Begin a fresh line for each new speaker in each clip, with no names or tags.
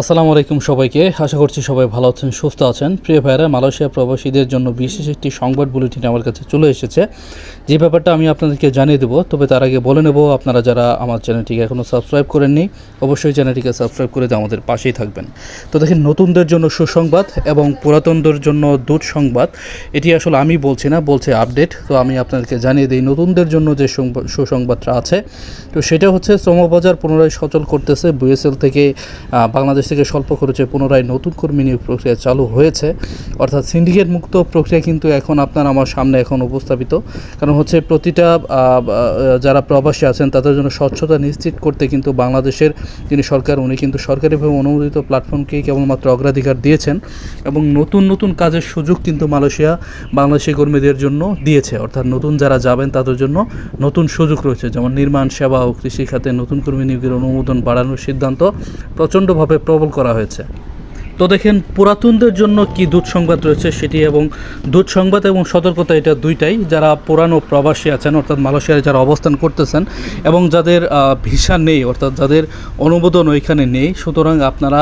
আসসালামু আলাইকুম সবাইকে। আশা করছি সবাই ভালো আছেন, সুস্থ আছেন। প্রিয় ভাইরা, মালয়েশিয়া প্রবাসীদের জন্য বিশেষ একটি সংবাদ বুলেটিন আমার কাছে চলে এসেছে, যে ব্যাপারটা আমি আপনাদেরকে জানিয়ে দেবো। তবে তার আগে বলে নেব, আপনারা যারা আমার চ্যানেলটিকে এখনও সাবস্ক্রাইব করেননি, অবশ্যই চ্যানেলটিকে সাবস্ক্রাইব করে আমাদের পাশেই থাকবেন। তো দেখেন, নতুনদের জন্য সুসংবাদ এবং পুরাতনদের জন্য দুঃসংবাদ। এটি আসলে আমি বলছি না, বলছে আপডেট। তো আমি আপনাদেরকে জানিয়ে দিই, নতুনদের জন্য যে সুসংবাদটা আছে, তো সেটা হচ্ছে শ্রমবাজার পুনরায় সচল করতেছে। বিএসএল থেকে বাংলাদেশ থেকে স্বল্প খরচে পুনরায় নতুন কর্মী নিয়োগ প্রক্রিয়া চালু হয়েছে। অর্থাৎ সিন্ডিকেট মুক্ত প্রক্রিয়া কিন্তু এখন আপনার আমার সামনে এখন উপস্থাপিত। কারণ হচ্ছে প্রতিটা যারা প্রবাসী আছেন তাদের জন্য স্বচ্ছতা নিশ্চিত করতে কিন্তু বাংলাদেশের যিনি সরকার, উনি কিন্তু সরকারিভাবে অনুমোদিত প্ল্যাটফর্মকেই কেবলমাত্র অগ্রাধিকার দিয়েছেন এবং নতুন নতুন কাজের সুযোগ কিন্তু মালয়েশিয়া বাংলাদেশি কর্মীদের জন্য দিয়েছে। অর্থাৎ নতুন যারা যাবেন তাদের জন্য নতুন সুযোগ রয়েছে, যেমন নির্মাণ, সেবা ও কৃষি খাতে নতুন কর্মী নিয়োগের অনুমোদন বাড়ানোর সিদ্ধান্ত প্রচণ্ডভাবে প্রবল করা হয়েছে। তো দেখেন, পুরাতনদের জন্য কি দুঃসংবাদ রয়েছে সেটি, এবং দুঃসংবাদ এবং সতর্কতা এটা দুইটাই। যারা পুরানো প্রবাসী আছেন, অর্থাৎ মালয়েশিয়ায় যারা অবস্থান করতেছেন এবং যাদের ভিসা নেই, অর্থাৎ যাদের অনুমোদন ওইখানে নেই, সুতরাং আপনারা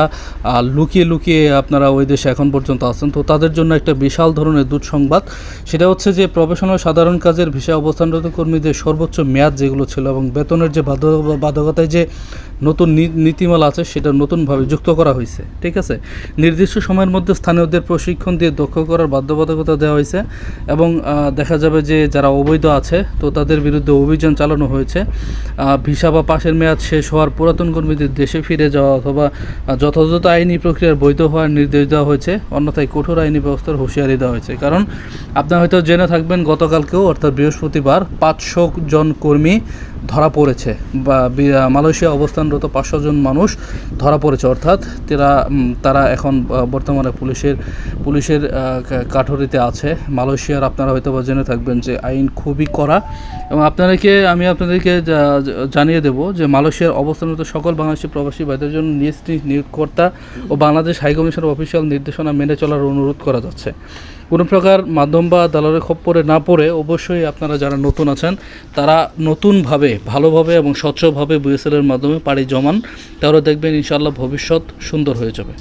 লুকিয়ে লুকিয়ে আপনারা ওই দেশে এখন পর্যন্ত আছেন। তো তাদের জন্য একটা বিশাল ধরনের দুঃসংবাদ। সেটা হচ্ছে যে প্রফেশনাল সাধারণ কাজের ভিসা অবস্থানরত কর্মীদের সর্বোচ্চ মেয়াদ যেগুলো ছিল এবং বেতনের যে বাধ্যকতায় যে নতুন নীতিমালা আছে সেটা নতুনভাবে যুক্ত করা হয়েছে। ঠিক আছে, নির্দিষ্ট সময়ের মধ্যে স্থানীয়দের প্রশিক্ষণ দিয়ে দক্ষ করার বাধ্যবাধকতা দেওয়া হয়েছে এবং দেখা যাবে যে যারা অবৈধ আছে তো তাদের বিরুদ্ধে অভিযান চালানো হয়েছে। ভিসা বা পাশের মেয়াদ শেষ হওয়ার পুরাতন কর্মীদের দেশে ফিরে যাওয়া অথবা যথাযথ আইনি প্রক্রিয়ার বৈধ হওয়ার নির্দেশ দেওয়া হয়েছে, অন্যথায় কঠোর আইনি ব্যবস্থার হুঁশিয়ারি দেওয়া হয়েছে। কারণ আপনারা হয়তো জেনে থাকবেন, গতকালকেও অর্থাৎ বৃহস্পতিবার 500 জন কর্মী ধরা পড়েছে, বা মালয়েশিয়া অবস্থানরত 500 জন মানুষ ধরা পড়েছে। অর্থাৎ তারা এখন বর্তমানে পুলিশের কাঠগড়ালিতে আছে। মালয়েশিয়ার আপনারা হয়তো বা জেনে থাকবেন যে আইন খুবই কড়া, এবং আমি আপনাদেরকে জানিয়ে দেব যে মালয়েশিয়ার অবস্থানরত সকল বাংলাদেশি প্রবাসী ভাইদের জন্য নিয়োগকর্তা ও বাংলাদেশ হাইকমিশনের অফিসিয়াল নির্দেশনা মেনে চলার অনুরোধ করা যাচ্ছে। কোনো প্রকার মাধ্যম বা দালালের খপ্পরে না পড়ে অবশ্যই আপনারা যারা নতুন আছেন তারা নতুনভাবে, ভালোভাবে এবং স্বচ্ছভাবে বিএসএলের মাধ্যমে পাড়ি জমান, তাহলে দেখবেন ইনশাআল্লাহ ভবিষ্যৎ সুন্দর হয়ে যাবে।